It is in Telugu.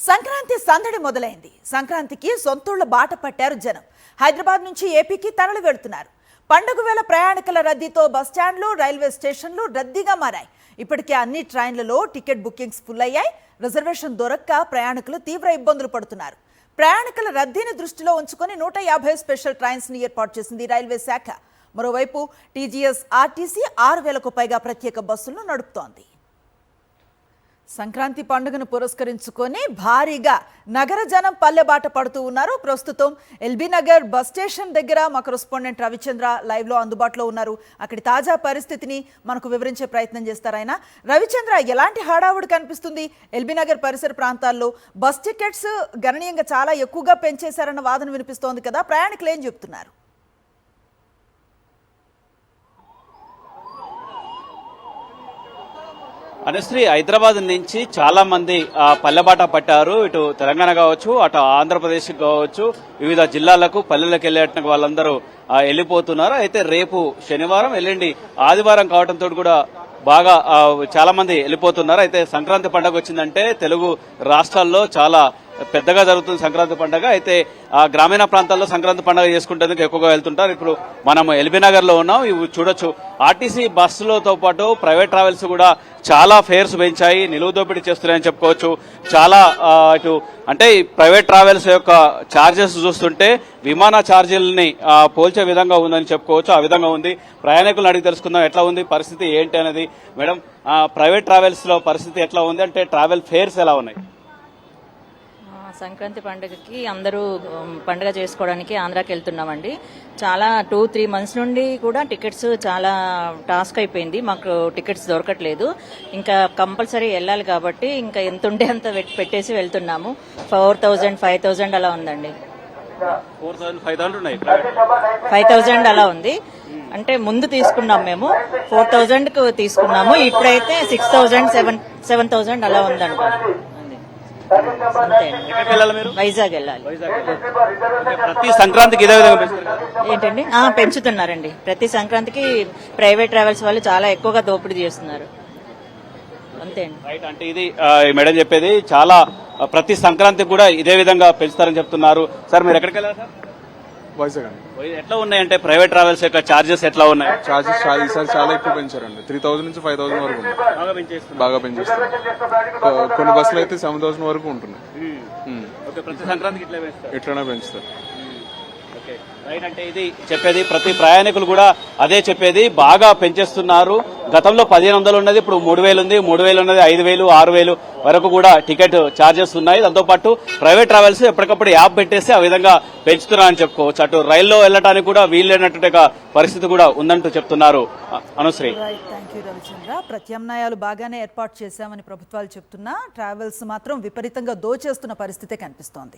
సంక్రాంతి సందడి మొదలైంది. సంక్రాంతికి సొంతూళ్ల బాట పట్టారు జనం. హైదరాబాద్ నుంచి ఏపీకి తరలి వెళ్తున్నారు. పండుగ వేళ ప్రయాణికుల రద్దీతో బస్టాండ్లు, రైల్వే స్టేషన్లు రద్దీగా మారాయి. ఇప్పటికే అన్ని ట్రైన్లలో టికెట్ బుకింగ్స్ ఫుల్ అయ్యాయి. రిజర్వేషన్ దొరక్క ప్రయాణికులు తీవ్ర ఇబ్బందులు పడుతున్నారు. ప్రయాణికుల రద్దీని దృష్టిలో ఉంచుకొని 150 స్పెషల్ ట్రైన్స్ ని ఏర్పాటు చేసింది రైల్వే శాఖ. మరోవైపు టీజీఎస్ ఆర్టీసీ 6000కు పైగా ప్రత్యేక బస్సులను నడుపుతోంది. సంక్రాంతి పండుగను పురస్కరించుకొని భారీగా నగర జనం పల్లెబాట పడుతూ ఉన్నారు. ప్రస్తుతం ఎల్బీ నగర్ బస్ స్టేషన్ దగ్గర మా కరెస్పాండెంట్ రవిచంద్ర లైవ్ లో అందుబాటులో ఉన్నారు. అక్కడి తాజా పరిస్థితిని మనకు వివరించే ప్రయత్నం చేస్తారు ఆయన. రవిచంద్ర, ఎలాంటి హడావుడి కనిపిస్తుంది? ఎల్బీ నగర్ పరిసర ప్రాంతాల్లో బస్ టికెట్స్ గణనీయంగా చాలా ఎక్కువగా పెంచేశారన్న వాదన వినిపిస్తోంది కదా, ప్రయాణికులు ఏం చెప్తున్నారు? అనుశ్రీ, హైదరాబాద్ నుంచి చాలా మంది పల్లెబాట పట్టారు. ఇటు తెలంగాణ కావచ్చు, అటు ఆంధ్రప్రదేశ్ కావచ్చు, వివిధ జిల్లాలకు పల్లెలకు వెళ్ళేట వాళ్ళందరూ వెళ్ళిపోతున్నారు. అయితే రేపు శనివారం, ఎల్లుండి ఆదివారం కావడంతో కూడా బాగా చాలా మంది వెళ్ళిపోతున్నారు. అయితే సంక్రాంతి పండుగ వచ్చిందంటే తెలుగు రాష్ట్రాల్లో చాలా పెద్దగా జరుగుతుంది సంక్రాంతి పండుగ. అయితే గ్రామీణ ప్రాంతాల్లో సంక్రాంతి పండుగ చేసుకుంటేందుకు ఎక్కువగా వెళ్తుంటారు. ఇప్పుడు మనం ఎల్బీ నగర్ లో ఉన్నాం. ఇవి చూడొచ్చు, ఆర్టీసీ బస్సులతో పాటు ప్రైవేట్ ట్రావెల్స్ కూడా చాలా ఫేర్స్ పెంచాయి, నిలువు దోపిడీ చేస్తున్నాయని చెప్పుకోవచ్చు. చాలా ఇటు అంటే ప్రైవేట్ ట్రావెల్స్ యొక్క ఛార్జెస్ చూస్తుంటే విమాన ఛార్జీలని పోల్చే విధంగా ఉందని చెప్పుకోవచ్చు. ఆ విధంగా ఉంది. ప్రయాణికులను అడిగి తెలుసుకుందాం ఎట్లా ఉంది పరిస్థితి ఏంటి అనేది. మేడం, ప్రైవేట్ ట్రావెల్స్ లో పరిస్థితి ఎట్లా ఉంది, అంటే ట్రావెల్ ఫేర్స్ ఎలా ఉన్నాయి? సంక్రాంతి పండుగకి అందరూ పండుగ చేసుకోవడానికి ఆంధ్రాకి వెళ్తున్నామండి. చాలా 2-3 మంత్స్ నుండి కూడా టికెట్స్ చాలా టాస్క్ అయిపోయింది. మాకు టికెట్స్ దొరకట్లేదు. ఇంకా కంపల్సరీ వెళ్ళాలి కాబట్టి ఇంకా ఎంత ఉంటే అంత పెట్టేసి వెళ్తున్నాము. 4000, 5000 అలా ఉందండి. 5000 అలా ఉంది. అంటే ముందు తీసుకున్నాం మేము 4000కు తీసుకున్నాము. ఇప్పుడైతే 6000, 7000 అలా ఉందంట. వైజాగ్ వెళ్ళాలి. ప్రతి సంక్రాంతికి ఇదే విధంగా ఏంటండి పెంచుతున్నారండి. ప్రతి సంక్రాంతికి ప్రైవేట్ ట్రావెల్స్ వాళ్ళు చాలా ఎక్కువగా దోపిడీ చేస్తున్నారు. అంతే అండి. రైట్, అంటే ఇది మేడం చెప్పేది. చాలా ప్రతి సంక్రాంతికి కూడా ఇదే విధంగా పెంచుతారని చెప్తున్నారు. సార్, మీరు ఎక్కడికి వెళ్ళారు? సార్, వైజాగ్ అండి. ఎట్లా ఉన్నాయంటే ప్రైవేట్ ట్రావెల్స్ యొక్క ఛార్జెస్ ఎట్లా ఉన్నాయి? చార్జెస్ ఈసారి చాలా ఎక్కువ పెంచారండి. 3000 నుంచి 5000 వరకు ఉంది. బాగా పెంచేస్తారు. కొన్ని బస్సులు అయితే 7000 వరకు ఉంటున్నాయి. ప్రతి సంక్రాంతికి ఇట్లానే పెంచుతారు. రైట్, అంటే ఇది చెప్పేది. ప్రతి ప్రయాణికులు కూడా అదే చెప్పేది, బాగా పెంచేస్తున్నారు. గతంలో 1500 ఉన్నది, ఇప్పుడు 3000 ఉంది. 3000 ఉన్నది 5000, 6000 వరకు కూడా టికెట్ ఛార్జెస్ ఉన్నాయి. దాంతోపాటు ప్రైవేట్ ట్రావెల్స్ ఎప్పటికప్పుడు యాప్ పెట్టేసి ఆ విధంగా పెంచుతున్నారని చెప్పుకోవచ్చు. అటు రైల్లో వెళ్లడానికి కూడా వీల్లేనటువంటి పరిస్థితి కూడా ఉందంటూ చెప్తున్నారు. అనుశ్రీ, రవిచంద్ర, ప్రత్యామ్నాయాలు బాగానే ఏర్పాటు చేశామని ప్రభుత్వాలు చెప్తున్నా ట్రావెల్స్ మాత్రం విపరీతంగా దోచేస్తున్న పరిస్థితే కనిపిస్తోంది.